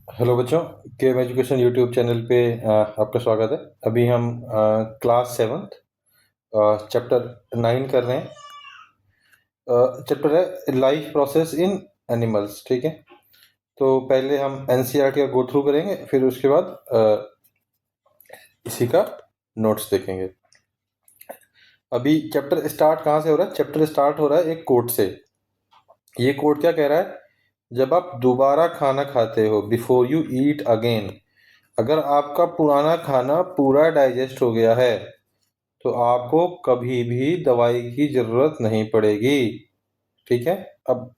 Hello बच्चों, केम education YouTube channel पे आपका स्वागत है। अभी हम क्लास सेवन्थ चैप्टर 9 कर रहे हैं। चैप्टर है लाइफ प्रोसेस इन एनिमल्स। ठीक है, तो पहले हम एनसीईआरटी का गो थ्रू करेंगे, फिर उसके बाद इसी का नोट्स देखेंगे। अभी चैप्टर स्टार्ट कहाँ से हो रहा है? चैप्टर स्टार्ट हो रहा है एक कोट से। ये कोट क्या कह रहा है? जब आप दोबारा खाना खाते हो, बिफोर यू ईट अगेन, अगर आपका पुराना खाना पूरा डाइजेस्ट हो गया है तो आपको कभी भी दवाई की जरूरत नहीं पड़ेगी। ठीक है, अब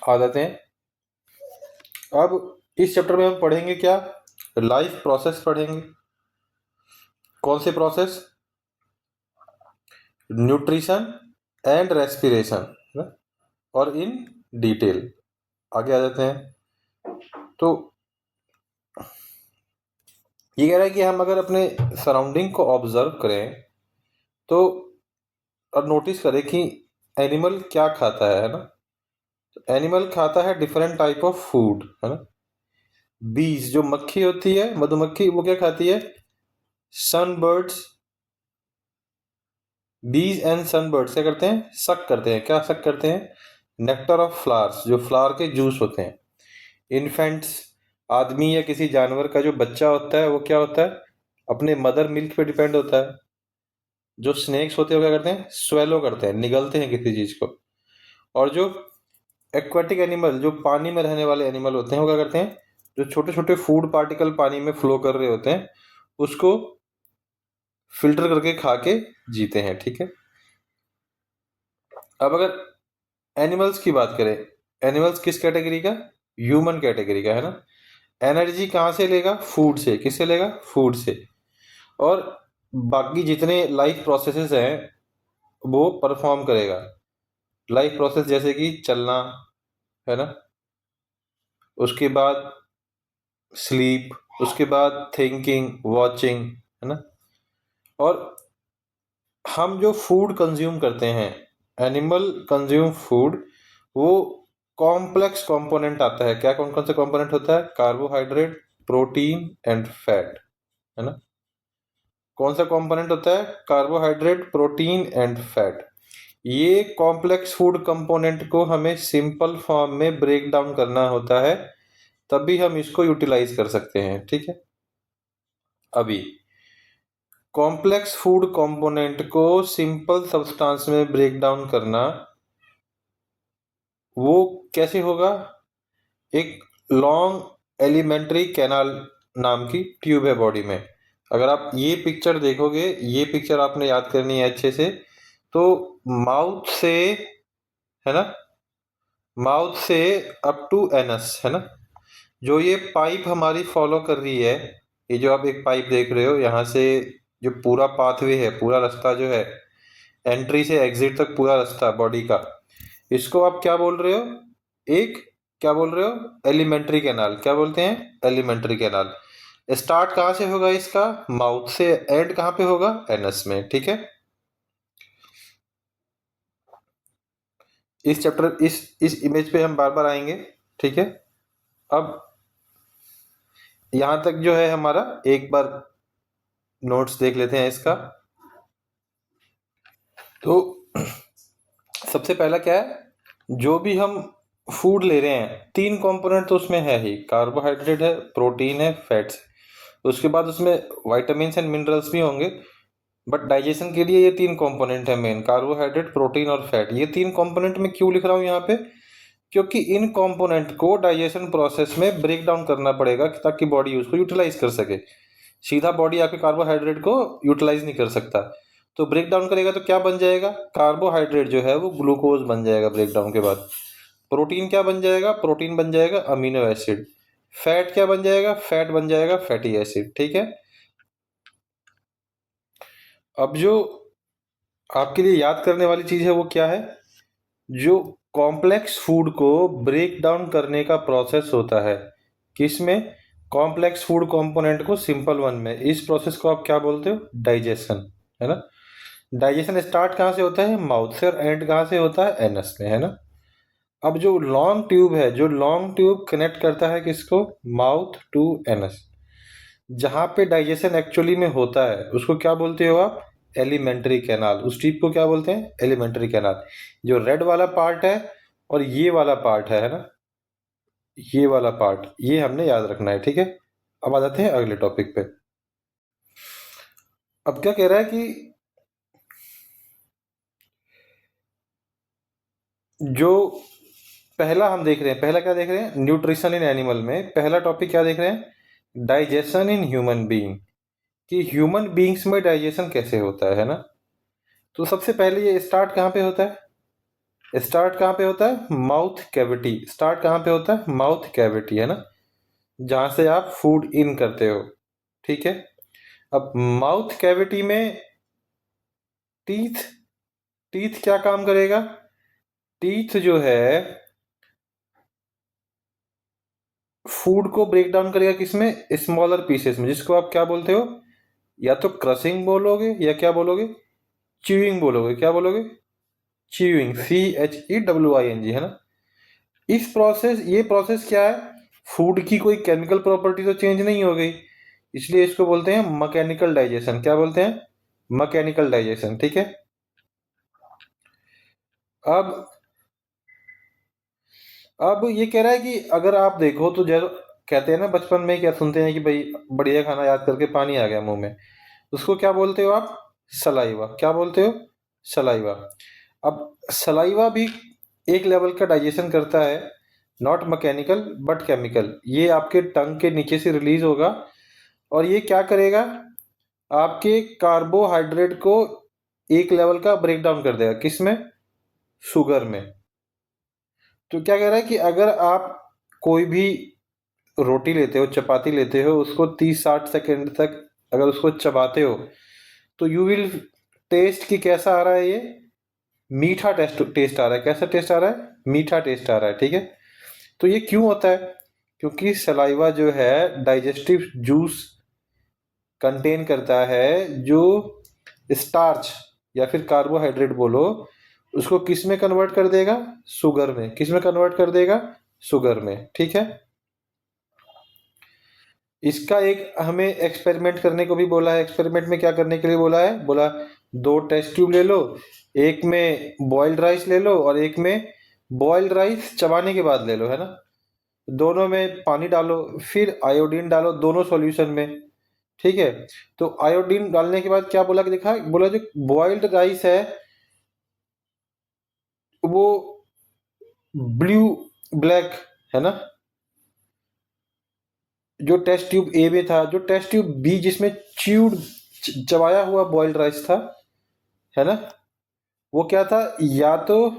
आ जाते हैं। अब इस चैप्टर में हम पढ़ेंगे क्या? लाइफ प्रोसेस पढ़ेंगे। कौन से प्रोसेस? न्यूट्रिशन एंड रेस्पिरेशन, और इन डिटेल। आगे आ जाते हैं। तो ये कह रहा है कि हम अगर अपने सराउंडिंग को ऑब्जर्व करें तो और नोटिस करें कि एनिमल क्या खाता है ना। तो एनिमल खाता है डिफरेंट टाइप ऑफ फूड, है ना। बीज, जो मक्खी होती है, मधुमक्खी, वो क्या खाती है? सनबर्ड्स। बीज एंड सनबर्ड्स क्या करते हैं? सक करते हैं। क्या सक करते हैं? नेक्टर ऑफ फ्लावर्स, जो फ्लावर के जूस होते हैं। इन्फेंट्स, आदमी या किसी जानवर का जो बच्चा होता है वो क्या होता है? अपने मदर मिल्क पे डिपेंड होता है। जो स्नेक्स होते हैं वो क्या करते हैं? स्वेलो करते हैं, निगलते हैं किसी चीज को। और जो एक्वाटिक एनिमल, जो पानी में रहने वाले एनिमल होते हैं, वो क्या करते हैं? जो छोटे छोटे फूड पार्टिकल पानी में फ्लो कर रहे होते हैं उसको फिल्टर करके खा के जीते हैं। ठीक है, अब अगर एनिमल्स की बात करें, एनिमल्स किस कैटेगरी का? ह्यूमन कैटेगरी का, है ना। एनर्जी कहाँ से लेगा? फूड से। किससे लेगा? फूड से। और बाकी जितने लाइफ प्रोसेसेस हैं वो परफॉर्म करेगा। लाइफ प्रोसेस जैसे कि चलना, है ना, उसके बाद स्लीप, उसके बाद थिंकिंग, वॉचिंग, है ना। और हम जो फूड कंज्यूम करते हैं, एनिमल कंज्यूम फूड, वो कॉम्प्लेक्स कंपोनेंट आता है। क्या कौन कौन सा कंपोनेंट होता है? कार्बोहाइड्रेट, प्रोटीन एंड फैट, है ना। कौन सा कंपोनेंट होता है? Carbohydrate, protein and fat. ये कॉम्प्लेक्स फूड कंपोनेंट को हमें सिंपल फॉर्म में ब्रेक डाउन करना होता है, तभी हम इसको यूटिलाइज कर सकते हैं। ठीक है, अभी कॉम्प्लेक्स फूड कंपोनेंट को सिंपल सब्सटेंस में ब्रेक डाउन करना वो कैसे होगा? एक लॉन्ग एलिमेंट्री कैनाल नाम की ट्यूब है बॉडी में। अगर आप ये पिक्चर देखोगे, ये पिक्चर आपने याद करनी है अच्छे से। तो माउथ से, है ना, माउथ से अप टू एनस, है ना, जो ये पाइप हमारी फॉलो कर रही है, ये जो आप एक पाइप देख रहे हो, यहाँ से जो पूरा पाथवे है, पूरा रास्ता जो है, एंट्री से एग्जिट तक पूरा रास्ता बॉडी का, इसको आप क्या बोल रहे हो? एक, क्या बोल रहे हो? Alimentary canal. क्या बोलते हैं? Alimentary canal. स्टार्ट कहाँ से होगा इसका? माउथ से। एंड कहाँ पे होगा? एनस में। ठीक है, इस चैप्टर, इस इमेज पे हम बार बार आएंगे। ठीक है, अब यहां तक जो है हमारा, एक बार नोट्स देख लेते हैं इसका। तो सबसे पहला क्या है? जो भी हम फूड ले रहे हैं, तीन कंपोनेंट तो उसमें है ही। कार्बोहाइड्रेट है, प्रोटीन है, फैट्स। उसके बाद उसमें वाइटामिन्स एंड मिनरल्स भी होंगे, बट डाइजेशन के लिए ये तीन कंपोनेंट है मेन: कार्बोहाइड्रेट, प्रोटीन और फैट। ये तीन कंपोनेंट मैं क्यों लिख रहा हूँ यहाँ पे? क्योंकि इन कंपोनेंट को डाइजेशन प्रोसेस में ब्रेक डाउन करना पड़ेगा ताकि बॉडी उसको यूटिलाइज कर सके। सीधा बॉडी आपके कार्बोहाइड्रेट को यूटिलाइज नहीं कर सकता, तो ब्रेक डाउन करेगा तो क्या बन जाएगा? कार्बोहाइड्रेट जो है वो ग्लूकोज बन जाएगा ब्रेक डाउन के बाद। प्रोटीन क्या बन जाएगा? प्रोटीन बन जाएगा अमीनो एसिड। फैट क्या बन जाएगा? फैट बन जाएगा फैटी एसिड। ठीक है, अब जो आपके लिए याद करने वाली चीज है वो क्या है? जो कॉम्प्लेक्स फूड को ब्रेक डाउन करने का प्रोसेस होता है, किसमें? कॉम्प्लेक्स फूड कंपोनेंट को सिंपल वन में। इस प्रोसेस को आप क्या बोलते हो? डाइजेशन, है ना। डाइजेशन स्टार्ट कहाँ से होता है? माउथ से। और एंड कहाँ से होता है? एनस में, है ना। अब जो लॉन्ग ट्यूब है, जो लॉन्ग ट्यूब कनेक्ट करता है किसको, माउथ टू एनस, जहाँ पे डाइजेशन एक्चुअली में होता है उसको क्या बोलते हो आप, एलिमेंट्री कैनाल। उस ट्यूब को क्या बोलते हैं, एलिमेंट्री कैनाल। जो रेड वाला पार्ट है और ये वाला पार्ट है ना, ये वाला पार्ट, ये हमने याद रखना है, ठीक है। अब आ जाते हैं अगले टॉपिक पे। अब क्या कह रहा है कि जो पहला हम देख रहे हैं, पहला क्या देख रहे हैं, न्यूट्रिशन इन एनिमल में पहला टॉपिक क्या देख रहे हैं, डाइजेशन इन ह्यूमन बीइंग, कि ह्यूमन बीइंग्स में डाइजेशन कैसे होता है ना। तो सबसे पहले ये स्टार्ट कहाँ पे होता है, स्टार्ट कहाँ पे होता है, माउथ कैविटी। स्टार्ट कहाँ पे होता है, माउथ कैविटी, है ना, जहाँ से आप फूड इन करते हो, ठीक है। अब माउथ कैविटी में टीथ, टीथ क्या काम करेगा, टीथ जो है फूड को ब्रेक डाउन करेगा किसमें, स्मॉलर पीसेस में, जिसको आप क्या बोलते हो, या तो क्रशिंग बोलोगे या क्या बोलोगे, च्यूइंग बोलोगे। क्या बोलोगे, च्यूइंग, CHEWING, है ना। इस प्रोसेस, ये प्रोसेस क्या है, फूड की कोई केमिकल प्रॉपर्टी तो चेंज नहीं हो गई, इसलिए इसको बोलते हैं मैकेनिकल डाइजेशन। क्या बोलते हैं, मैकेनिकल डाइजेशन, ठीक है। अब अब ये कह रहा है कि अगर आप देखो तो जब कहते हैं ना बचपन में क्या सुनते हैं कि भाई बढ़िया खाना याद करके पानी आ गया मुंह में, उसको क्या बोलते हो आप, सलाइवा। क्या बोलते हो, सलाइवा। अब सलाइवा भी एक लेवल का डाइजेशन करता है, नॉट मैकेनिकल बट केमिकल। ये आपके टंग के नीचे से रिलीज होगा और ये क्या करेगा, आपके कार्बोहाइड्रेट को एक लेवल का ब्रेक डाउन कर देगा, किसमें, शुगर में। तो क्या कह रहा है कि अगर आप कोई भी रोटी लेते हो, चपाती लेते हो, उसको 30-60 सेकेंड तक अगर उसको चबाते हो तो यू विल टेस्ट कि कैसा आ रहा है, ये मीठा टेस्ट टेस्ट आ रहा है। कैसा टेस्ट आ रहा है, मीठा टेस्ट आ रहा है, ठीक है। तो ये क्यों होता है, क्योंकि सलाइवा जो है डाइजेस्टिव जूस कंटेन करता है, जो स्टार्च या फिर कार्बोहाइड्रेट बोलो, उसको किस में कन्वर्ट कर देगा, शुगर में। किस में कन्वर्ट कर देगा, शुगर में, ठीक है। इसका एक हमें एक्सपेरिमेंट करने को भी बोला है। एक्सपेरिमेंट में क्या करने के लिए बोला है, बोला 2 टेस्ट ट्यूब ले लो, एक में बॉइल्ड राइस ले लो और एक में बॉइल्ड राइस चबाने के बाद ले लो, है ना। दोनों में पानी डालो, फिर आयोडीन डालो दोनों सॉल्यूशन में, ठीक है। तो आयोडीन डालने के बाद क्या बोला कि देखा, बोला जो बॉइल्ड राइस है वो ब्लू ब्लैक, है ना। जो टेस्ट ट्यूब ए में था, जो टेस्ट ट्यूब बी जिसमें च्यूड चबाया हुआ बॉइल्ड राइस था, है ना, वो क्या था, या तो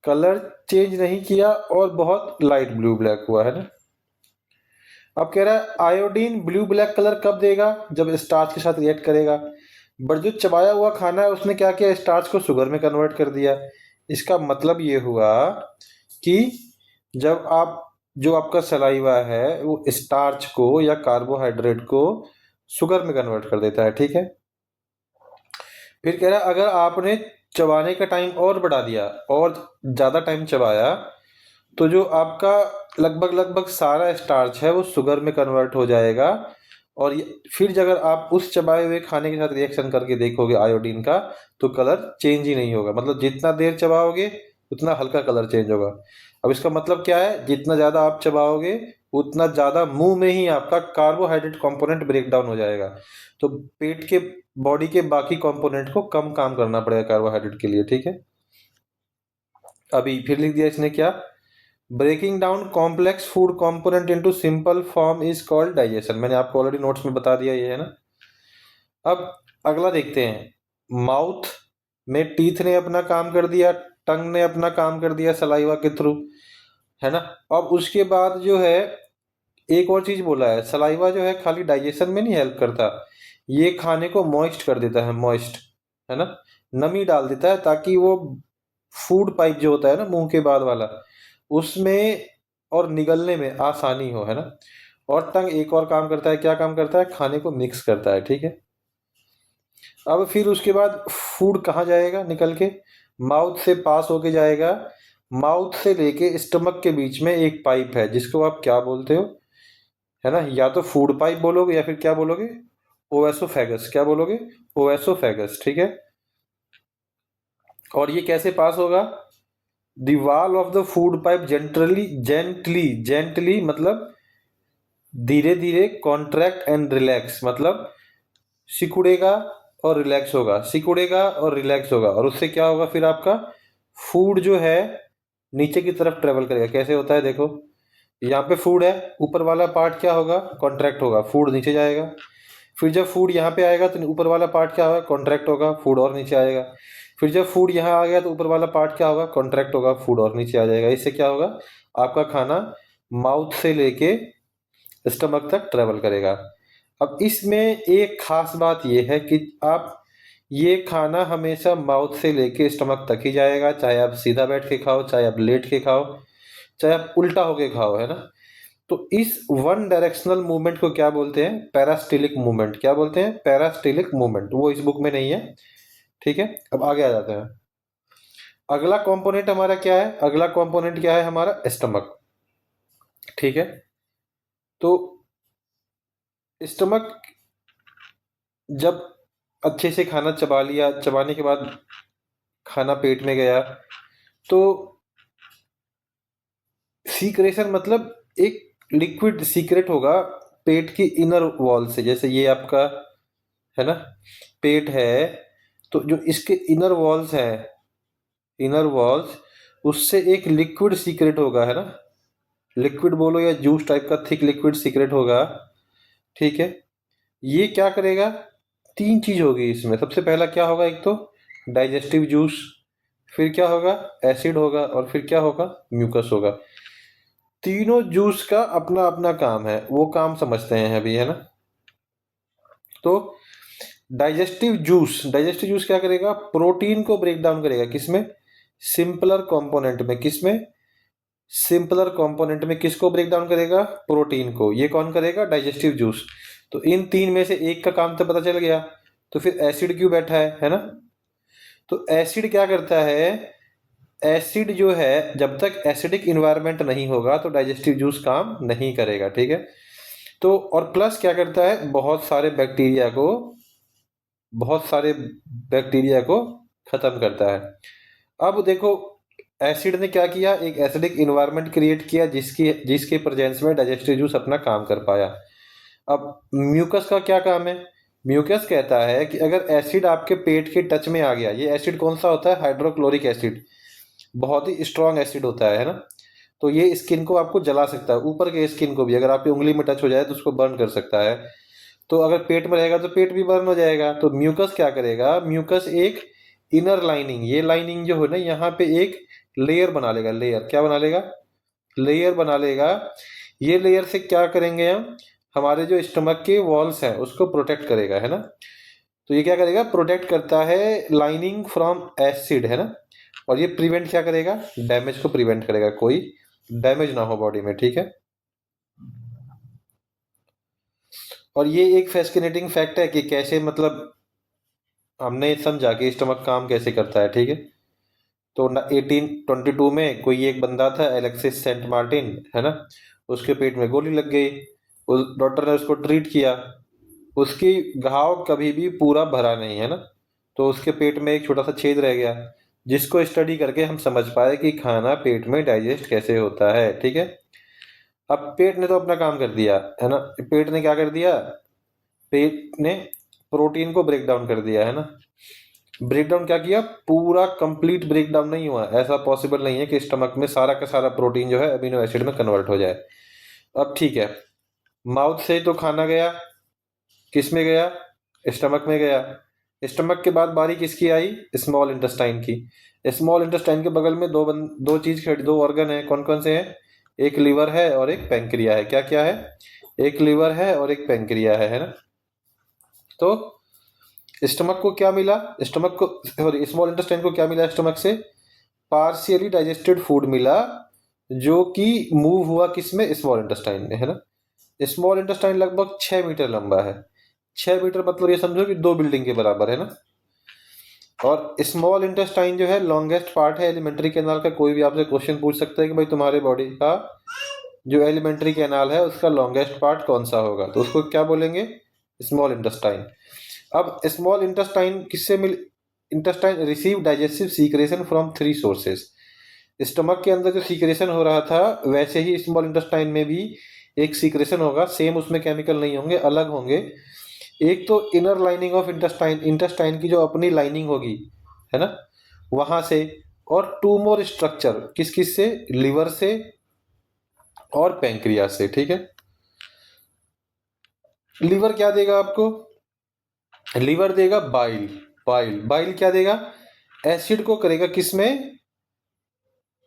कलर चेंज नहीं किया और बहुत लाइट ब्लू ब्लैक हुआ, है ना। अब कह रहा है आयोडीन ब्लू ब्लैक कलर कब देगा, जब स्टार्च के साथ रिएक्ट करेगा। बट जो चबाया हुआ खाना है उसने क्या किया, स्टार्च को शुगर में कन्वर्ट कर दिया। इसका मतलब ये हुआ कि जब आप, जो आपका सलाइवा है वो स्टार्च को या कार्बोहाइड्रेट को शुगर में कन्वर्ट कर देता है, ठीक है। फिर कह रहा है अगर आपने चबाने का टाइम और बढ़ा दिया और ज़्यादा टाइम चबाया तो जो आपका लगभग लगभग सारा स्टार्च है वो शुगर में कन्वर्ट हो जाएगा। और फिर अगर आप उस चबाए हुए खाने के साथ रिएक्शन करके देखोगे आयोडीन का, तो कलर चेंज ही नहीं होगा। मतलब जितना देर चबाओगे उतना हल्का कलर चेंज होगा। अब इसका मतलब क्या है, जितना ज़्यादा आप चबाओगे उतना ज़्यादा मुंह में ही आपका कार्बोहाइड्रेट कंपोनेंट ब्रेक डाउन हो जाएगा। तो पेट के, बॉडी के बाकी कंपोनेंट को कम काम करना पड़ेगा कार्बोहाइड्रेट के लिए, ठीक है। अभी फिर लिख दिया इसने क्या, breaking down complex food component into simple form is called digestion. मैंने आपको ऑलरेडी नोट्स में बता दिया ये, है ना। अब अगला देखते हैं, माउथ में टीथ ने अपना काम कर दिया, टंग ने अपना काम कर दिया सलाइवा के थ्रू, है ना। अब उसके बाद जो है एक और चीज बोला है, सलाइवा जो है खाली डाइजेशन में नहीं हेल्प करता, ये खाने को मॉइस्ट कर देता है, मॉइस्ट, है ना, नमी डाल देता है ताकि वो फूड पाइप जो होता है ना मुंह के बाद वाला, उसमें और निगलने में आसानी हो, है ना। और टंग एक और काम करता है, क्या काम करता है, खाने को मिक्स करता है, ठीक है। अब फिर उसके बाद फूड कहाँ जाएगा निकल के, माउथ से पास होके जाएगा माउथ से लेके स्टमक के बीच में एक पाइप है जिसको आप क्या बोलते हो, है ना? या तो फूड पाइप बोलोगे या फिर क्या बोलोगे, ओएसोफेगस। क्या बोलोगे? ओएसोफेगस, ठीक है। और ये कैसे पास होगा? The wall of the food pipe gently gently gently मतलब धीरे धीरे, कॉन्ट्रैक्ट एंड रिलैक्स मतलब सिकुड़ेगा और रिलैक्स होगा, सिकुड़ेगा और रिलैक्स होगा, और उससे क्या होगा फिर आपका फूड जो है नीचे की तरफ ट्रेवल करेगा। कैसे होता है देखो, यहाँ पे फूड है, ऊपर वाला पार्ट क्या होगा, कॉन्ट्रैक्ट होगा, फूड नीचे जाएगा। फिर जब फूड यहाँ पे आएगा तो ऊपर वाला पार्ट क्या होगा, कॉन्ट्रैक्ट होगा, फूड और नीचे आएगा। फिर जब फूड यहाँ आ गया तो ऊपर वाला पार्ट क्या होगा, कॉन्ट्रैक्ट होगा, फूड और नीचे आ जाएगा। इससे क्या होगा, आपका खाना माउथ से लेके स्टमक तक ट्रेवल करेगा। अब इसमें एक खास बात यह है कि आप ये खाना हमेशा माउथ से लेके स्टमक तक ही जाएगा, चाहे आप सीधा बैठ के खाओ, चाहे आप लेट के खाओ, चाहे आप उल्टा होके खाओ, है ना? तो इस वन डायरेक्शनल मूवमेंट को क्या बोलते हैं, पैरास्टिलिक मूवमेंट। क्या बोलते हैं, पैरास्टिलिक मूवमेंट। वो इस बुक में नहीं है, ठीक है। अब आगे आ जाते हैं। अगला कंपोनेंट हमारा क्या है, अगला कंपोनेंट क्या है हमारा, स्टमक, ठीक है। तो स्टमक जब अच्छे से खाना चबा लिया, चबाने के बाद खाना पेट में गया, तो सीक्रेशन मतलब एक लिक्विड सीक्रेट होगा पेट की इनर वॉल से। जैसे ये आपका है ना, पेट है, तो जो इसके इनर वॉल्स हैं, इनर वॉल्स, उससे एक लिक्विड सीक्रेट होगा, है ना? लिक्विड बोलो या जूस टाइप का थिक लिक्विड सीक्रेट होगा, ठीक है। ये क्या करेगा, तीन चीज होगी इसमें। सबसे पहला क्या होगा, एक तो डाइजेस्टिव जूस, फिर क्या होगा, एसिड होगा, और फिर क्या होगा, म्यूकस होगा। तीनों जूस का अपना अपना काम है, वो काम समझते हैं अभी, है ना? तो डाइजेस्टिव जूस क्या करेगा, प्रोटीन को ब्रेक डाउन करेगा, किसमें, सिंपलर कंपोनेंट में। किसमें, सिंपलर कंपोनेंट में। किसको ब्रेक डाउन करेगा, प्रोटीन को। ये कौन करेगा, डाइजेस्टिव जूस। तो इन तीन में से एक का काम तो पता चल गया, तो फिर एसिड क्यों बैठा है ना? तो एसिड क्या करता है, एसिड जो है, जब तक एसिडिक इन्वायरमेंट नहीं होगा तो डाइजेस्टिव जूस काम नहीं करेगा, ठीक है। तो और प्लस क्या करता है, बहुत सारे बैक्टीरिया को खत्म करता है। अब देखो, एसिड ने क्या किया, एक एसिडिक इन्वायरमेंट क्रिएट किया जिसकी जिसके प्रेजेंस में डाइजेस्टिव जूस अपना काम कर पाया। अब म्यूकस का क्या काम है, म्यूकस कहता है कि अगर एसिड आपके पेट के टच में आ गया, ये एसिड कौन सा होता है, हाइड्रोक्लोरिक एसिड, बहुत ही स्ट्रॉन्ग एसिड होता है ना? तो ये स्किन को आपको जला सकता है, ऊपर के स्किन को भी, अगर आपकी उंगली में टच हो जाए तो उसको बर्न कर सकता है। तो अगर पेट में रहेगा तो पेट भी बर्न हो जाएगा। तो म्यूकस क्या करेगा, म्यूकस एक इनर लाइनिंग, ये लाइनिंग जो है ना, यहाँ पे एक लेयर बना लेगा। लेयर क्या बना लेगा, लेयर बना लेगा। ये लेयर से क्या करेंगे हम, हमारे जो स्टमक के वॉल्स हैं उसको प्रोटेक्ट करेगा, है ना? तो ये क्या करेगा, प्रोटेक्ट करता है लाइनिंग फ्रॉम एसिड, है ना? और ये प्रिवेंट क्या करेगा, डैमेज को प्रिवेंट करेगा, कोई डैमेज ना हो बॉडी में, ठीक है। और ये एक फैस्किनेटिंग फैक्ट है कि कैसे, मतलब हमने समझा कि स्टमक काम कैसे करता है, ठीक है। तो 1822 में कोई एक बंदा था, एलेक्सिस सेंट मार्टिन, है ना? उसके पेट में गोली लग गई, उस डॉक्टर ने उसको ट्रीट किया, उसकी घाव कभी भी पूरा भरा नहीं, है ना? तो उसके पेट में एक छोटा सा छेद रह गया, जिसको स्टडी करके हम समझ पाए कि खाना पेट में डाइजेस्ट कैसे होता है, ठीक है। अब पेट ने तो अपना काम कर दिया, है ना? पेट ने क्या कर दिया, पेट ने प्रोटीन को ब्रेक डाउन कर दिया, है ना? ब्रेक डाउन क्या किया, पूरा कंप्लीट ब्रेक डाउन नहीं हुआ, ऐसा पॉसिबल नहीं है कि स्टमक में सारा का सारा प्रोटीन जो है अमीनो एसिड में कन्वर्ट हो जाए। अब ठीक है, माउथ से तो खाना गया, किस में गया, स्टमक में गया। स्टमक के बाद बारी किसकी आई, स्मॉल इंटेस्टाइन की। स्मॉल इंटेस्टाइन के बगल में दो चीज खड़ी, दो ऑर्गन है, कौन कौन से हैं, एक लीवर है और एक पेंक्रिया है। क्या क्या है, एक लीवर है और एक पेंक्रिया है ना? तो स्टमक को क्या मिला, स्टमक को, सॉरी, स्मॉल इंटेस्टाइन को क्या मिला स्टमक से, पार्शियली डाइजेस्टेड फूड मिला, जो कि मूव हुआ किसमें, स्मॉल इंटेस्टाइन में, है ना? स्मॉल इंटेस्टाइन लगभग 6 मीटर लंबा है। 6 मीटर मतलब ये समझो कि 2 बिल्डिंग के बराबर, है ना? और स्मॉल इंटेस्टाइन जो है लॉन्गेस्ट पार्ट है एलिमेंट्री कैनाल का। कोई भी आपसे क्वेश्चन पूछ सकता है कि भाई तुम्हारे बॉडी का जो एलिमेंट्री कैनाल है उसका लॉन्गेस्ट पार्ट कौन सा होगा, तो उसको क्या बोलेंगे, स्मॉल इंटेस्टाइन। अब स्मॉल इंटेस्टाइन किससे मिल, intestine receive digestive secretion from 3 sources. Stomach के अंदर जो सीक्रेशन हो रहा था वैसे ही स्मॉल इंटेस्टाइन में भी एक सीक्रेशन होगा, सेम उसमें केमिकल नहीं होंगे, अलग होंगे। एक तो inner lining of intestine, intestine की जो अपनी लाइनिंग होगी है ना वहां से, और 2 मोर स्ट्रक्चर, किस किस से, लिवर से और पैंक्रियास से। ठीक है, लिवर क्या देगा आपको, लिवर देगा बाइल। बाइल बाइल क्या देगा, एसिड को करेगा किसमें,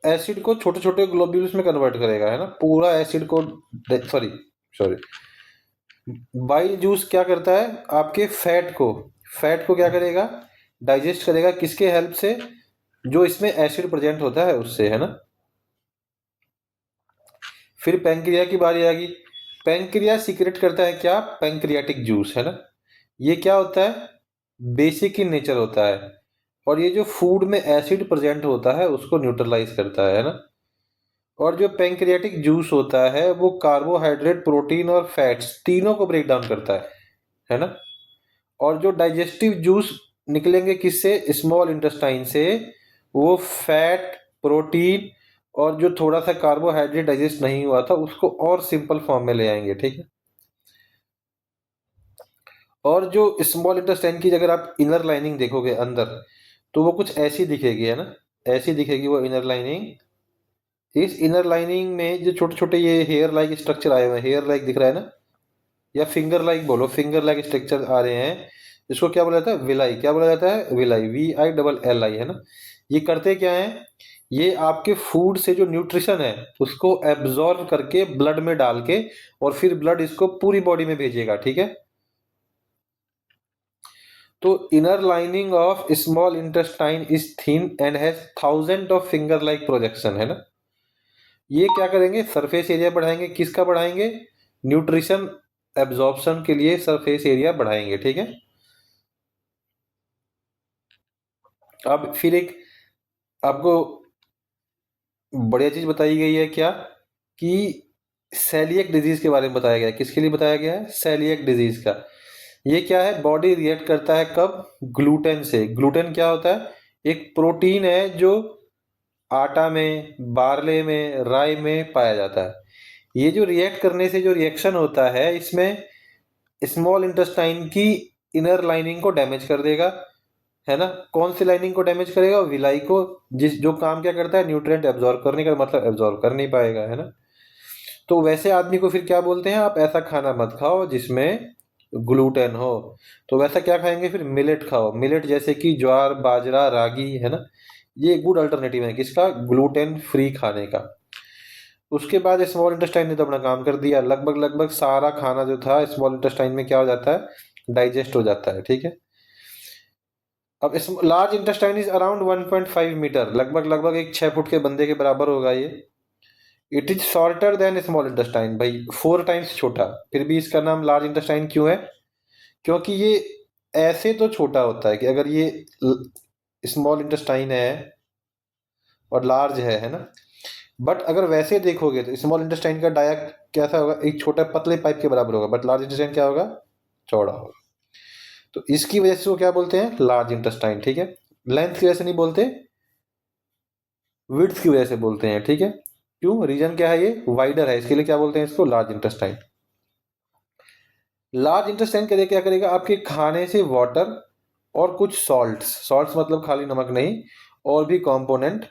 एसिड को छोटे छोटे ग्लोब्यूल्स में कन्वर्ट करेगा है ना, पूरा एसिड को, सॉरी सॉरी, बाइल जूस क्या करता है आपके फैट को, फैट को क्या करेगा, डाइजेस्ट करेगा, किसके हेल्प से, जो इसमें एसिड प्रेजेंट होता है उससे, है ना। फिर पैंक्रिया की बारी आ गई। पैंक्रिया सीक्रेट करता है क्या, पैंक्रियाटिक जूस, है ना। ये क्या होता है, बेसिक इन नेचर होता है, और ये जो फूड में एसिड प्रेजेंट होता है उसको न्यूट्रलाइज करता है ना। और जो पैंक्रियाटिक जूस होता है वो कार्बोहाइड्रेट, प्रोटीन और फैट्स तीनों को ब्रेक डाउन करता है ना। और जो डाइजेस्टिव जूस निकलेंगे किससे, स्मॉल इंटेस्टाइन से, वो फैट, प्रोटीन और जो थोड़ा सा कार्बोहाइड्रेट डाइजेस्ट नहीं हुआ था उसको और सिंपल फॉर्म में ले आएंगे। ठीक है, और जो स्मॉल इंटेस्टाइन की अगर आप इनर लाइनिंग देखोगे अंदर तो वो कुछ ऐसी दिखेगी, है ना, ऐसी दिखेगी वो इनर लाइनिंग। इस इनर लाइनिंग में जो छोटे छोटे ये हेयर लाइक स्ट्रक्चर आए हुए हैं, हेयर लाइक दिख रहा है ना, या फिंगर लाइक बोलो, फिंगर लाइक स्ट्रक्चर आ रहे हैं, इसको क्या बोला जाता है, विलाई। क्या बोला जाता है, विलाई, VILLI, है ना। ये करते क्या है, ये आपके फूड से जो न्यूट्रिशन है उसको एब्जॉर्ब करके ब्लड में डाल के, और फिर ब्लड इसको पूरी बॉडी में भेजेगा। ठीक है, तो inner lining of small intestine is thin and has thousand of finger like projection, है ना। ये क्या करेंगे, सरफेस एरिया बढ़ाएंगे, किसका बढ़ाएंगे, न्यूट्रिशन एब्जॉर्प्शन के लिए सरफेस एरिया बढ़ाएंगे। ठीक है, अब फिर एक आपको बढ़िया चीज बताई गई है क्या, कि सेलिएक डिजीज के बारे में बताया गया है। किसके लिए बताया गया है, सेलिएक डिजीज का। ये क्या है, बॉडी रिएक्ट करता है कब, ग्लूटेन से। ग्लूटेन क्या होता है, एक प्रोटीन है जो आटा में, बार्ले में, राई में पाया जाता है। ये जो रिएक्ट करने से जो रिएक्शन होता है इसमें स्मॉल इंटेस्टाइन की इनर लाइनिंग को डैमेज कर देगा, है ना। कौन सी लाइनिंग को डैमेज करेगा, विलाई को, जिस जो काम क्या करता है, न्यूट्रिएंट एब्जॉर्ब करने का, मतलब एब्जॉर्ब कर नहीं पाएगा, है ना। तो वैसे आदमी को फिर क्या बोलते हैं, आप ऐसा खाना मत खाओ जिसमें ग्लूटेन हो। तो वैसा क्या खाएंगे, फिर मिलेट खाओ, मिलेट जैसे कि ज्वार, बाजरा, रागी, है ना। ये गुड अल्टरनेटिव है किसका, ग्लूटेन फ्री खाने का। उसके बाद स्मॉल इंटेस्टाइन ने तो अपना काम कर दिया, लगभग लगभग सारा खाना जो था स्मॉल इंटेस्टाइन में क्या हो जाता है, डाइजेस्ट हो जाता है। ठीक है, अब इस large intestine is around 1.5 metre, लगभग लगभग एक 6 फुट के बंदे के बराबर होगा ये। It is shorter than small intestine, भाई 4 टाइम्स छोटा। फिर भी इसका नाम लार्ज इंटेस्टाइन क्यों है, क्योंकि ये ऐसे तो छोटा होता है कि अगर ये स्मॉल इंटेस्टाइन है और लार्ज है ना, बट अगर वैसे देखोगे तो स्मॉल इंटेस्टाइन का डाया कैसा होगा, एक छोटा पतले पाइप के बराबर होगा, बट लार्ज इंटेस्टाइन क्या होगा, चौड़ा होगा। तो इसकी वजह से वो क्या बोलते हैं, लार्ज इंटेस्टाइन। ठीक है, लेंथ की वजह से नहीं बोलते, विड्थ की वजह से बोलते हैं। ठीक है, क्यों, रीजन क्या है, ये वाइडर है, इसके लिए क्या बोलते हैं इसको, लार्ज इंटेस्टाइन। लार्ज इंटेस्टाइन के लिए क्या करेगा, आपके खाने से वाटर और कुछ सॉल्ट्स, सॉल्ट्स मतलब खाली नमक नहीं, और भी कंपोनेंट,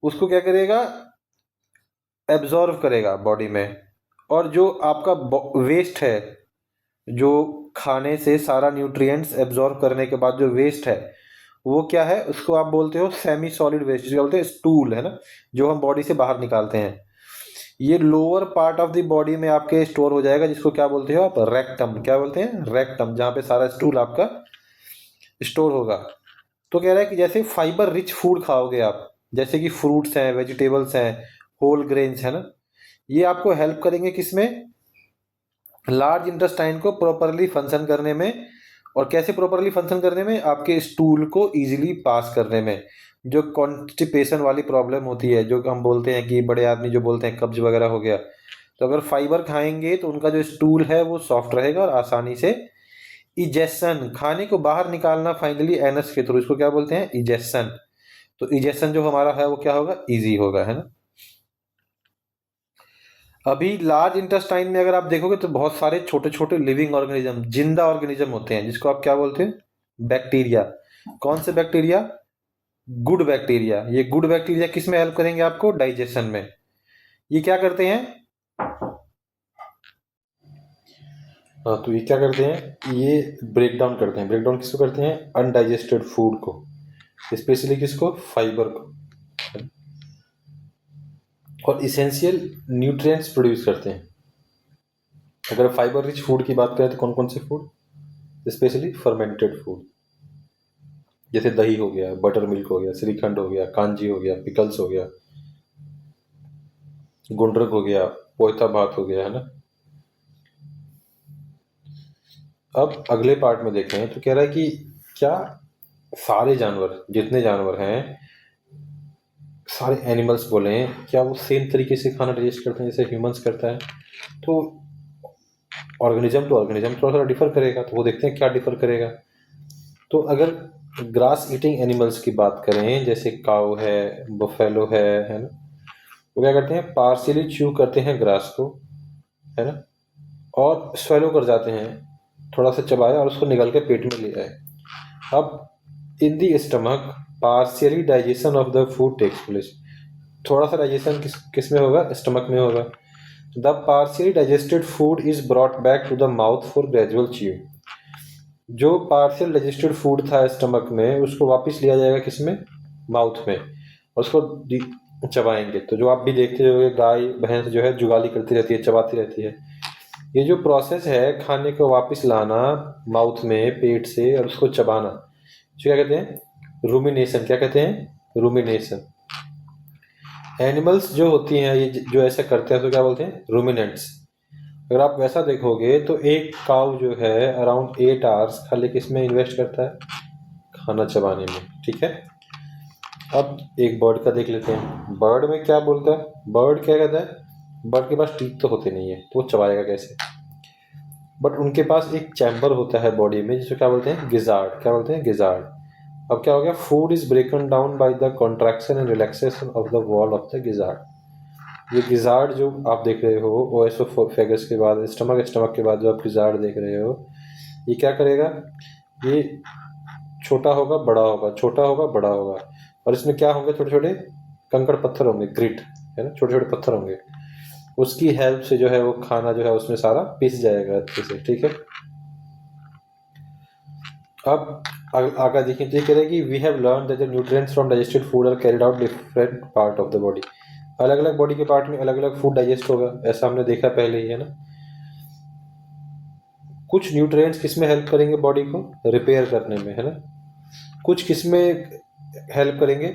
उसको क्या करेगा, एब्जॉर्व करेगा बॉडी में। और जो आपका वेस्ट है, जो खाने से सारा न्यूट्रिएंट्स एब्जॉर्ब करने के बाद जो वेस्ट है वो क्या है, उसको आप बोलते हो सेमी सॉलिड वेस्ट, जिसको बोलते हैं स्टूल, है ना, जो हम बॉडी से बाहर निकालते हैं। ये lower part of the body में आपके स्टोर हो जाएगा, जिसको क्या बोलते हो आप, रेक्टम। क्या बोलते हैं, रेक्टम, जहाँ पे सारा स्टूल आपका स्टोर होगा। तो कह रहा है कि जैसे फाइबर रिच फूड खाओगे आप, जैसे कि फ्रूट्स हैं, वेजिटेबल्स हैं, होल ग्रेन्स, है ना, ये आपको हेल्प करेंगे किसमें, लार्ज इंटेस्टाइन को प्रॉपरली फंक्शन करने में, और कैसे प्रॉपरली फंक्शन करने में, आपके स्टूल को इजीली पास करने में। जो कॉन्स्टिपेशन वाली प्रॉब्लम होती है, जो हम बोलते हैं कि बड़े आदमी जो बोलते हैं कब्ज वगैरह हो गया, तो अगर फाइबर खाएंगे तो उनका जो स्टूल है वो सॉफ्ट रहेगा और आसानी से इजेशन, खाने को बाहर निकालना फाइनली एनस के थ्रू, इसको क्या बोलते हैं, इजेशन। तो इजेशन जो हमारा है वो क्या होगा, इजी होगा, है ना। अभी लार्ज इंटेस्टाइन में अगर आप देखोगे तो बहुत सारे छोटे छोटे लिविंग ऑर्गेनिज्म, जिंदा ऑर्गेनिज्म होते हैं, जिसको आप क्या बोलते हैं, बैक्टीरिया। कौन से बैक्टीरिया, गुड बैक्टीरिया। ये गुड बैक्टीरिया किस में हेल्प करेंगे आपको, डाइजेशन में। ये क्या करते हैं, हाँ तो ये क्या करते हैं, ये ब्रेक डाउन करते हैं। ब्रेक डाउन किसको करते हैं, अनडाइजेस्टेड फूड को, स्पेशली किसको, फाइबर को, और इसेंशियल न्यूट्रिएंट्स प्रोड्यूस करते हैं। अगर फाइबर रिच फूड की बात करें तो कौन कौन से फूड, स्पेशली फर्मेंटेड फूड, जैसे दही हो गया, बटर मिल्क हो गया, श्रीखंड हो गया, कांजी हो गया, पिकल्स हो गया, गुंडरक हो गया, पोयता भात हो गया, है ना। अब अगले पार्ट में देखें तो कह रहा है कि क्या सारे जानवर, जितने जानवर हैं, सारे एनिमल्स बोले हैं, क्या वो सेम तरीके से खाना डाइजेस्ट करते हैं जैसे ह्यूमंस करता है। तो ऑर्गेनिज्म टू ऑर्गेनिज्म थोड़ा सा डिफर करेगा, तो वो देखते हैं क्या डिफर करेगा। तो अगर ग्रास ईटिंग एनिमल्स की बात करें, जैसे काऊ है, बफेलो है ना, वो क्या करते हैं, पार्शियली च्यू करते हैं ग्रास को, है ना, और स्वेलो कर जाते हैं, थोड़ा सा चबाया और उसको निकाल के पेट में ले आए। अब in the stomach partially digestion of the food takes place. थोड़ा सा डाइजेशन किस में होगा, स्टमक में होगा। The partially digested food is brought back to the mouth for gradual chew. जो पार्शियल डाइजेस्टेड फूड था स्टमक में, उसको वापस लिया जाएगा किसमें, माउथ में, और उसको चबाएंगे। तो जो आप भी देखते हो, गाय भैंस जो है जुगाली करती रहती है, चबाती रहती है। ये जो प्रोसेस है खाने को वापस लाना माउथ में, पेट से, और उसको चबाना, जो क्या कहते हैं, रूमिनेशन। क्या कहते हैं, रूमिनेशन। एनिमल्स जो होती हैं ये जो ऐसा करते हैं तो क्या बोलते हैं, रूमिनेंट्स। अगर आप वैसा देखोगे तो एक काउ जो है अराउंड 8 आवर्स खाली किस में इन्वेस्ट करता है, खाना चबाने में, ठीक है। अब एक बर्ड का देख लेते हैं। बर्ड में क्या बोलता है, बर्ड क्या कहता है, बर्ड के पास टीथ तो होते नहीं है, तो वो चबाएगा कैसे। बट उनके पास एक चैम्बर होता है बॉडी में, जिसको क्या बोलते हैं, गिजार्ड। क्या बोलते हैं, गिजार्ड। अब क्या हो गया, food is ब्रेकन down by the contraction and relaxation of the wall of the gizzard. ये गिजार्ड जो आप देख रहे हो, ओएसोफेगस के बाद स्टमक के बाद जो आप गिजार्ड देख रहे हो, ये क्या करेगा, ये छोटा होगा बड़ा होगा, छोटा होगा बड़ा होगा, और इसमें क्या होंगे, छोटे छोटे कंकड़ पत्थर होंगे, ग्रिट, है ना, छोटे छोटे पत्थर होंगे। उसकी हेल्प से जो है वो खाना जो है उसमें सारा पिस जाएगा अच्छे से, ठीक है। अब आगे देखिए तो ये कह रहे हैं कि we have learn that the nutrients from digested food are carried out different part of the body. अलग अलग बॉडी के पार्ट में अलग अलग फूड डाइजेस्ट होगा, ऐसा हमने देखा पहले ही, है ना। कुछ न्यूट्रिएंट्स किस में हेल्प करेंगे बॉडी को रिपेयर करने में, है ना। कुछ किस में हेल्प करेंगे,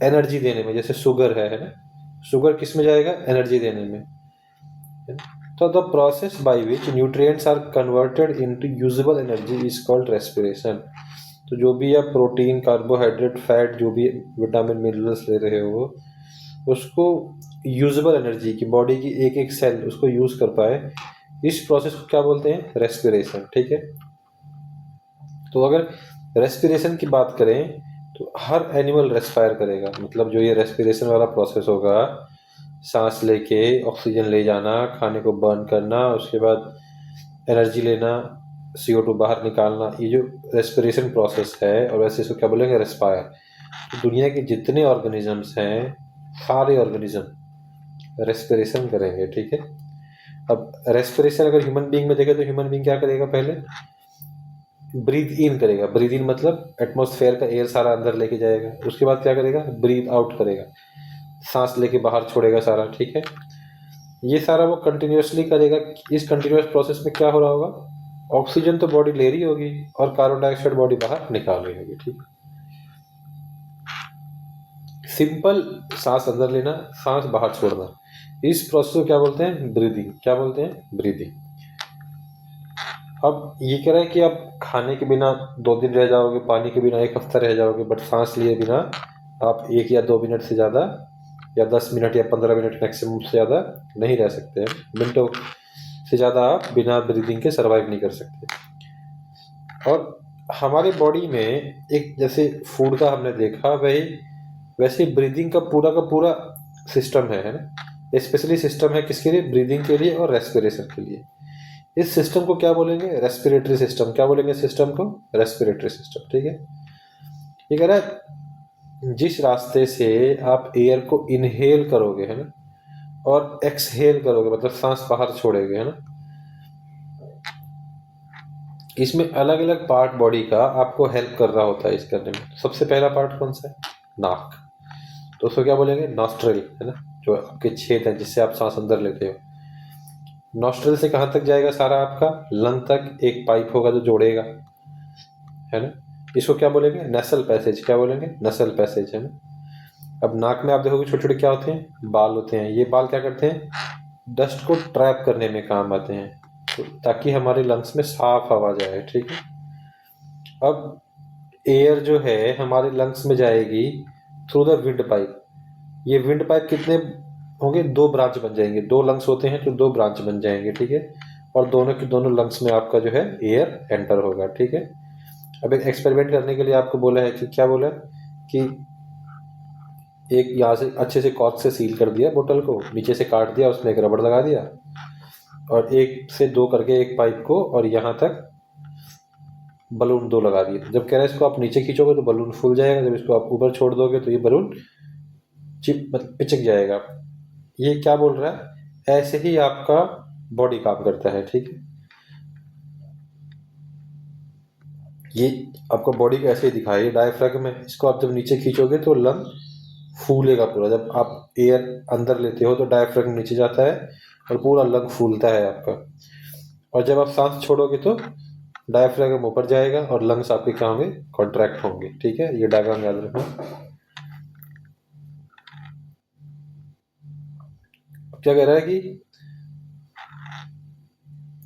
एनर्जी देने में, जैसे शुगर है ना, शुगर किस में जाएगा, एनर्जी देने में। तो the process by which nutrients are converted into usable energy is called respiration. तो जो भी आप प्रोटीन, कार्बोहाइड्रेट, फैट, जो भी विटामिन मिनरल्स ले रहे हो, उसको यूजेबल एनर्जी की, बॉडी की एक एक सेल उसको यूज कर पाए, इस प्रोसेस को क्या बोलते हैं, रेस्पिरेशन, ठीक है। तो अगर रेस्पिरेशन की बात करें तो हर एनिमल रेस्पायर करेगा, मतलब जो ये रेस्पिरेशन वाला प्रोसेस होगा, सांस लेके ऑक्सीजन ले जाना, खाने को बर्न करना, उसके बाद एनर्जी लेना, CO2 बाहर निकालना, ये जो रेस्पिरेशन प्रोसेस है, और वैसे इसको क्या बोलेंगे, रेस्पायर। तो दुनिया के जितने ऑर्गेनिजम्स हैं, सारे ऑर्गेनिज्म रेस्पिरेशन करेंगे, ठीक है। अब रेस्पिरेशन अगर ह्यूमन बीइंग में देखें तो ह्यूमन बीइंग क्या करेगा, पहले ब्रीथ इन करेगा। ब्रीथ इन मतलब एटमॉस्फेयर का एयर सारा अंदर लेके जाएगा, उसके बाद क्या करेगा, ब्रीथ आउट करेगा, सांस लेके बाहर छोड़ेगा सारा, ठीक है। ये सारा वो कंटिन्यूसली करेगा। इस कंटिन्यूस प्रोसेस में क्या हो रहा होगा, ऑक्सीजन तो बॉडी ले रही होगी और कार्बन डाइऑक्साइड बॉडी बाहर निकाल रही होगी, ठीक। सिंपल सांस अंदर लेना, सांस बाहर छोड़ना, इस प्रोसेस को क्या बोलते हैं, ब्रीदिंग। क्या बोलते हैं, ब्रीदिंग। अब ये कह रहा है कि आप खाने के बिना 2 दिन रह जाओगे, पानी के बिना 1 हफ्ता रह जाओगे, बट सांस लिए बिना आप 1 या 2 मिनट से ज़्यादा, या 10 मिनट या 15 मिनट मैक्सिमम से ज़्यादा नहीं रह सकते हैं। मिनटों से ज़्यादा आप बिना ब्रीदिंग के सर्वाइव नहीं कर सकते। और हमारे बॉडी में एक, जैसे फूड का हमने देखा, वही वैसे ब्रीदिंग का पूरा सिस्टम है ना। स्पेशली सिस्टम है किसके लिए? ब्रीदिंग के लिए और रेस्पिरेशन के लिए। इस सिस्टम को क्या बोलेंगे? Respiratory system. क्या बोलेंगे सिस्टम को? Respiratory system. ठीक है। ये कह रहा है जिस रास्ते से आप एयर को इनहेल करोगे, है ना, और एक्सहेल करोगे, मतलब सांस बाहर छोड़ोगे, है ना, इसमें अलग अलग पार्ट बॉडी का आपको हेल्प कर रहा होता है इस करने में। सबसे पहला पार्ट कौन सा है? नाक। तो उसको क्या बोलेंगे? नॉस्ट्रिल, है ना, जो आपके छेद है जिससे आप सांस अंदर लेते हो। नॉस्ट्रिल से कहाँ तक जाएगा सारा आपका? लंग तक एक पाइप होगा जो जोड़ेगा, है ना। इसको क्या बोलेंगे? नसल पैसेज। क्या बोलेंगे? नसल पैसेज, है ना। अब नाक में आप देखोगे छोटे छोटे क्या होते हैं? बाल होते हैं। ये बाल क्या करते हैं? डस्ट को ट्रैप करने में काम आते हैं, तो ताकि हमारे लंग्स में साफ हवा जाए। ठीक है। अब एयर जो है हमारे लंग्स में जाएगी थ्रू द विंड पाइप। ये विंड पाइप कितने होंगे? 2 ब्रांच बन जाएंगे। 2 लंग्स होते हैं तो 2 ब्रांच बन जाएंगे। ठीक है। और दोनों के दोनों लंग्स में आपका जो है एयर एंटर होगा। ठीक है। अब एक एक्सपेरिमेंट करने के लिए आपको बोला है कि क्या बोला है कि एक यहाँ से अच्छे से कॉर्क से सील कर दिया बोतल को, नीचे से काट दिया, उसमें एक रबड़ लगा दिया, और 1 से 2 करके एक पाइप को, और यहाँ तक बलून 2 लगा दिए। जब कह रहे हैं इसको आप नीचे खींचोगे तो बलून फूल जाएगा, जब इसको आप ऊपर छोड़ दोगे तो ये बलून मतलब पिचक जाएगा। ये क्या बोल रहा है? ऐसे ही आपका बॉडी काम करता है। ठीक है। ये आपका बॉडी का ऐसे ही दिखा है, ये डायफ्राम है। इसको आप जब नीचे खींचोगे तो लंग फूलेगा पूरा। जब आप एयर अंदर लेते हो तो डायफ्राम नीचे जाता है और पूरा लंग फूलता है आपका। और जब आप सांस छोड़ोगे तो डायफ्राम ऊपर जाएगा और लंग्स आपके क्या होंगे? कॉन्ट्रैक्ट होंगे। ठीक है। ये डायग्राम याद रखना। क्या कह रहा है कि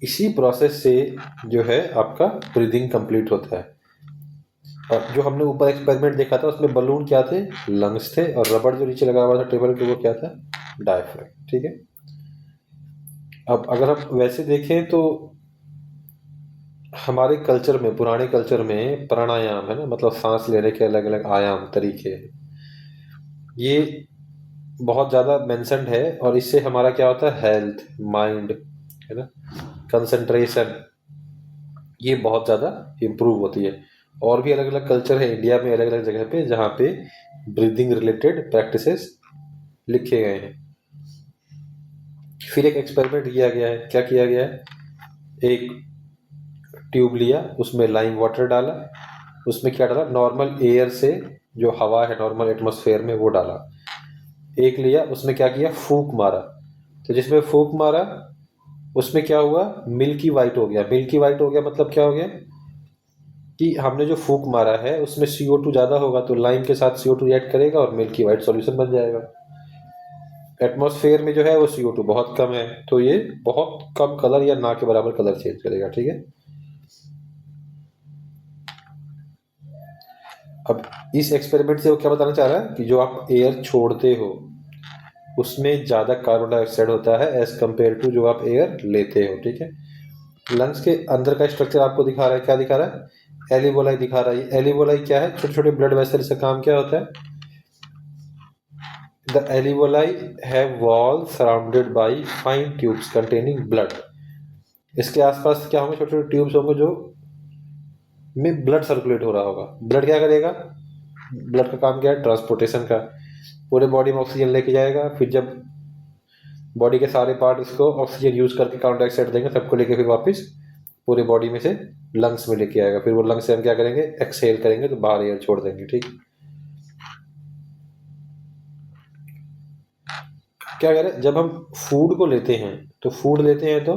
इसी प्रोसेस से जो है आपका ब्रीदिंग कंप्लीट होता है। और जो हमने ऊपर एक्सपेरिमेंट देखा था उसमें बलून क्या थे? लंग्स थे, और रबड़ जो नीचे लगा हुआ था टेबल के वो क्या था? डायफ्राम। ठीक है। अब अगर हम वैसे देखें तो हमारे कल्चर में, पुराने कल्चर में प्राणायाम, है ना, मतलब सांस लेने के अलग अलग आयाम तरीके, ये बहुत ज़्यादा मेंशन्ड है। और इससे हमारा क्या होता है? हेल्थ, माइंड, है ना, कंसंट्रेशन, ये बहुत ज़्यादा इम्प्रूव होती है। और भी अलग अलग कल्चर है इंडिया में, अलग अलग जगह पे, जहाँ पे ब्रीदिंग रिलेटेड प्रैक्टिसेस लिखे गए हैं। फिर एक एक्सपेरिमेंट किया गया है। क्या किया गया है? एक ट्यूब लिया, उसमें लाइम वाटर डाला, उसमें क्या डाला? नॉर्मल एयर से जो हवा है नॉर्मल एटमॉस्फेयर में वो डाला। एक लिया, उसमें क्या किया? फूंक मारा। तो जिसमें फूंक मारा उसमें क्या हुआ? मिल्की वाइट हो गया। मिल्की वाइट हो गया मतलब क्या हो गया? कि हमने जो फूंक मारा है उसमें CO2 ज़्यादा होगा तो लाइम के साथ CO2 रिएक्ट करेगा और मिल्की वाइट सॉल्यूशन बन जाएगा। एटमॉस्फेयर में जो है वो CO2 बहुत कम है, तो ये बहुत कम कलर या ना के बराबर कलर चेंज करेगा। ठीक है। अब इस एक्सपेरिमेंट से वो क्या बताना चाह रहा है कि जो आप एयर छोड़ते हो उसमें ज़्यादा कार्बन डाइऑक्साइड होता है एज कंपेयर टू जो आप एयर लेते हो। ठीक है। लंग्स के अंदर का स्ट्रक्चर आपको दिखा रहा है। क्या दिखा रहा है? एलिवोलाई दिखा रहा है। एलिवोलाई क्या है? छोटे छोटे ब्लड वेसल का काम क्या होता है? The alveoli have wall surrounded by fine tubes containing blood. इसके आसपास क्या होंगे? छोटे छोटे ट्यूब्स होंगे जो में ब्लड सर्कुलेट हो रहा होगा। ब्लड क्या करेगा? ब्लड का काम क्या है? ट्रांसपोर्टेशन का। पूरे बॉडी में ऑक्सीजन लेके जाएगा, फिर जब बॉडी के सारे पार्ट उसको ऑक्सीजन यूज करके कार्बन डाइऑक्साइड देंगे, सबको लेके फिर वापस पूरे बॉडी में से लंग्स में लेके आएगा। फिर वो लंग्स से हम क्या करेंगे? एक्सहेल करेंगे तो बाहर एयर छोड़ देंगे। ठीक। क्या कह रहे हैं? जब हम फूड को लेते हैं तो फूड लेते हैं तो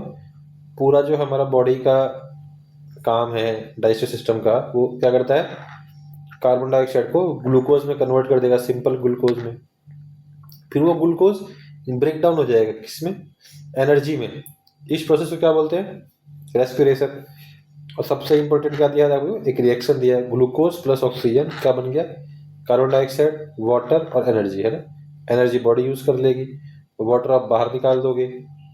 पूरा जो हमारा बॉडी का काम है डाइजेस्टिव सिस्टम का, वो क्या करता है? कार्बन डाइऑक्साइड को ग्लूकोज में कन्वर्ट कर देगा, सिंपल ग्लूकोज में। फिर वो ग्लूकोज ब्रेक डाउन हो जाएगा किसमें? एनर्जी में। इस प्रोसेस को क्या बोलते हैं? रेस्पिरेशन। और सबसे इंपॉर्टेंट क्या दिया था आपको, एक रिएक्शन दिया है, ग्लूकोज प्लस ऑक्सीजन क्या बन गया, कार्बन डाइऑक्साइड, वाटर और एनर्जी, है ना। एनर्जी बॉडी यूज कर लेगी, वाटर आप बाहर निकाल दोगे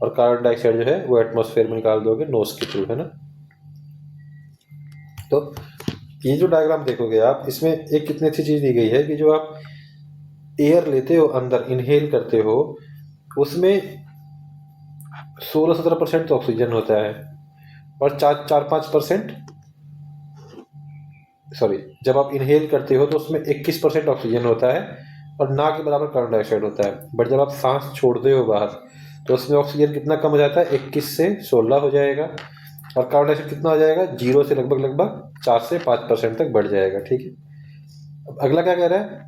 और कार्बन डाइऑक्साइड जो है वो एटमॉस्फेयर में निकाल दोगे नोज के थ्रू, है ना। तो ये जो डायग्राम देखोगे आप, इसमें एक कितनी अच्छी चीज दी गई है कि जो आप एयर लेते हो अंदर, इनहेल करते हो, उसमें 16-17% तो ऑक्सीजन होता है और 4-5%, सॉरी, जब आप इनहेल करते हो तो उसमें 21% ऑक्सीजन होता है और ना के बराबर कार्बन डाइऑक्साइड होता है। बट जब आप सांस छोड़ते हो बाहर तो उसमें ऑक्सीजन कितना कम हो जाता है, 21 से 16 हो जाएगा और कार्बन डाइऑक्साइड कितना हो जाएगा, 0 से लगभग 4 से 5% तक बढ़ जाएगा, ठीक है। अब अगला क्या कह रहा है,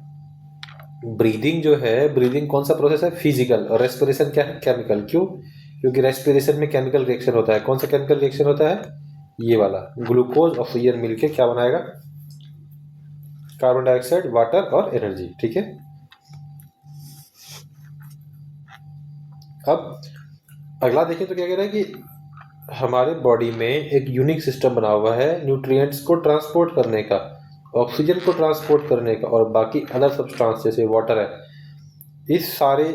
ब्रीदिंग जो है, ब्रीदिंग कौन सा प्रोसेस है, फिजिकल, और रेस्पिरेशन क्या है, केमिकल। क्यों, क्योंकि रेस्पिरेशन में केमिकल रिएक्शन होता है। कौन सा केमिकल रिएक्शन होता है, ये वाला, ग्लूकोज ऑक्सीजन मिलके क्या बनाएगा, कार्बन डाइऑक्साइड, वाटर और एनर्जी, ठीक है। अब अगला देखें तो क्या कह रहा है कि हमारे बॉडी में एक यूनिक सिस्टम बना हुआ है न्यूट्रिएंट्स को ट्रांसपोर्ट करने का, ऑक्सीजन को ट्रांसपोर्ट करने का और बाकी अदर सब्सटेंस जैसे वाटर है, इस सारे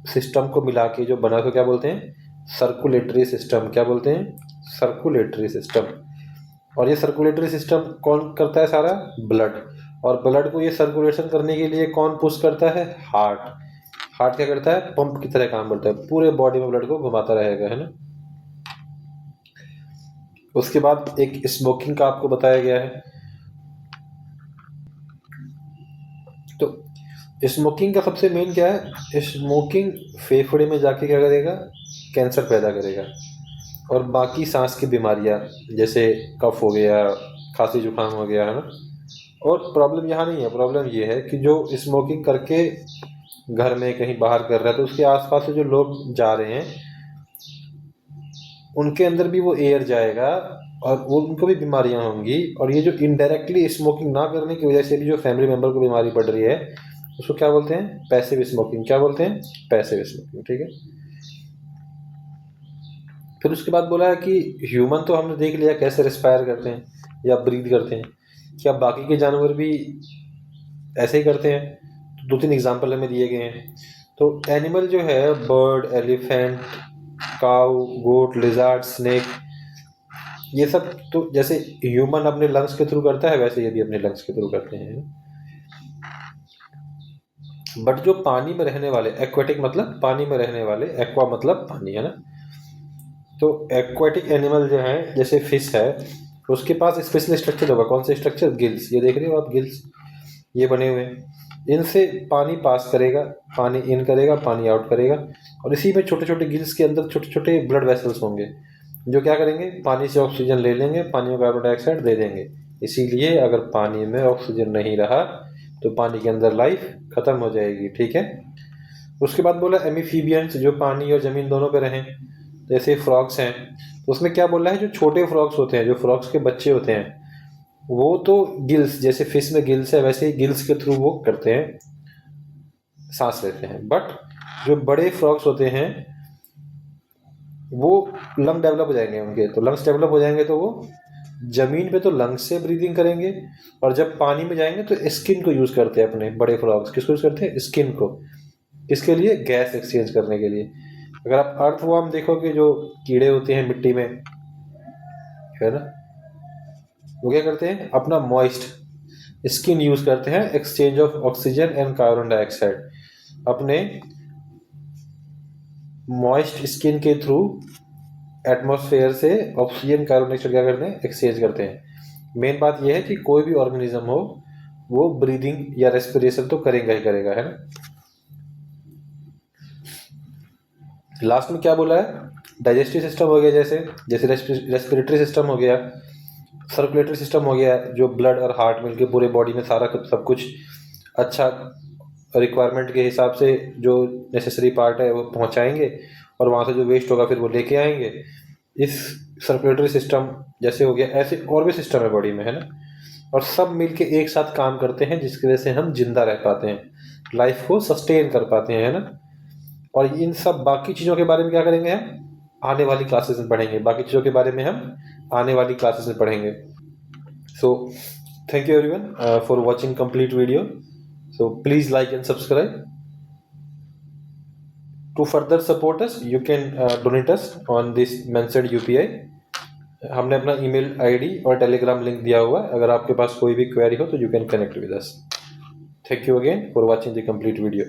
सिस्टम को मिला के जो बना तो क्या बोलते हैं, सर्कुलेटरी सिस्टम। क्या बोलते हैं, सर्कुलेटरी सिस्टम। और ये सर्कुलेटरी सिस्टम कौन करता है, सारा ब्लड। और ब्लड को ये सर्कुलेशन करने के लिए कौन पुश करता है, हार्ट। हार्ट क्या करता है, पंप की तरह काम करता है, पूरे बॉडी में ब्लड को घुमाता रहेगा, है ना। उसके बाद एक स्मोकिंग का आपको बताया गया है। तो स्मोकिंग का सबसे मेन क्या है, स्मोकिंग फेफड़े में जाके क्या करेगा, कैंसर पैदा करेगा और बाकी सांस की बीमारियां जैसे कफ हो गया, खांसी जुकाम हो गया, है ना। और प्रॉब्लम यहाँ नहीं है, प्रॉब्लम ये है कि जो स्मोकिंग करके घर में कहीं बाहर कर रहा है तो उसके आसपास से जो लोग जा रहे हैं उनके अंदर भी वो एयर जाएगा और वो उनको भी बीमारियां होंगी। और ये जो इनडायरेक्टली स्मोकिंग ना करने की वजह से भी जो फैमिली मेंबर को बीमारी पड़ रही है उसको क्या बोलते हैं, पैसिव स्मोकिंग। क्या बोलते हैं, पैसिव स्मोकिंग, ठीक है। फिर उसके बाद बोला है कि ह्यूमन तो हमने देख लिया कैसे रिस्पायर करते हैं या ब्रीथ करते हैं, क्या बाकी के जानवर भी ऐसे ही करते हैं। तो 2-3 एग्जाम्पल हमें दिए गए हैं। तो एनिमल जो है, बर्ड, एलिफेंट, काऊ, गोट, लिजार्ड, स्नेक, ये सब तो जैसे ह्यूमन अपने लंग्स के थ्रू करता है वैसे ये भी अपने लंग्स के थ्रू करते हैं। बट जो पानी में रहने वाले, एक्वाटिक मतलब पानी में रहने वाले, एक्वा मतलब पानी, है ना। तो एक्वाटिक एनिमल जो है जैसे फिश है, उसके पास स्पेशल स्ट्रक्चर होगा। कौन सा स्ट्रक्चर, गिल्स। ये देख रहे हो आप, गिल्स ये बने हुए हैं, इनसे पानी पास करेगा, पानी इन करेगा, पानी आउट करेगा। और इसी में छोटे छोटे गिल्स के अंदर छोटे छोटे ब्लड वेसल्स होंगे जो क्या करेंगे, पानी से ऑक्सीजन ले लेंगे, पानी में कार्बन डाइऑक्साइड दे देंगे। इसीलिए अगर पानी में ऑक्सीजन नहीं रहा तो पानी के अंदर लाइफ खत्म हो जाएगी, ठीक है। उसके बाद बोला एम्फीबियंस, जो पानी और जमीन दोनों पे रहें, जैसे फ्रॉग्स हैं। तो उसमें क्या बोला है, जो छोटे फ्रॉग्स होते हैं, जो फ्रॉग्स के बच्चे होते हैं, वो तो गिल्स, जैसे फिश में गिल्स है वैसे ही गिल्स के थ्रू वो करते हैं, सांस लेते हैं। बट जो बड़े फ्रॉग्स होते हैं वो लंग डेवलप हो जाएंगे उनके, तो लंग्स डेवलप हो जाएंगे तो वो जमीन पे तो लंग्स से ब्रीदिंग करेंगे और जब पानी में जाएंगे तो स्किन को यूज करते हैं अपने बड़े फ्रॉग्स। किसको यूज करते हैं, स्किन को। किसके लिए, गैस एक्सचेंज करने के लिए। अगर आप अर्थवर्म देखोगे, जो कीड़े होते हैं मिट्टी में, है ना, वो क्या करते हैं, अपना मॉइस्ट स्किन यूज करते हैं, exchange of oxygen and carbon dioxide, अपने मॉइस्ट स्किन के थ्रू एटमॉस्फेयर से ऑक्सीजन कार्बन डाइऑक्साइड क्या करते हैं, एक्सचेंज करते हैं। मेन बात यह है कि कोई भी ऑर्गेनिज्म हो वो ब्रीदिंग या रेस्पिरेशन तो करेगा ही करेगा, है ना। लास्ट में क्या बोला है, डाइजेस्टिव सिस्टम हो गया, जैसे जैसे रेस्पिरेटरी सिस्टम हो गया, सर्कुलेटरी सिस्टम हो गया, जो ब्लड और हार्ट मिलके पूरे बॉडी में सारा सब कुछ अच्छा रिक्वायरमेंट के हिसाब से जो नेसेसरी पार्ट है वो पहुंचाएंगे और वहाँ से जो वेस्ट होगा फिर वो लेके आएंगे। इस सर्कुलेटरी सिस्टम जैसे हो गया, ऐसे और भी सिस्टम है बॉडी में, है ना। और सब मिलके एक साथ काम करते हैं जिसकी वजह से हम जिंदा रह पाते हैं, लाइफ को सस्टेन कर पाते हैं, है ना। और इन सब बाकी चीज़ों के बारे में क्या करेंगे हम, आने वाली क्लासेस में पढ़ेंगे, बाकी चीज़ों के बारे में हम आने वाली क्लासेस में पढ़ेंगे। So thank you everyone for watching complete video. So please like and subscribe. To further support us, you can donate us on this mentioned UPI। हमने अपना ईमेल आईडी और टेलीग्राम लिंक दिया हुआ है, अगर आपके पास कोई भी क्वेरी हो तो you can connect with us. Thank you again for watching the complete video.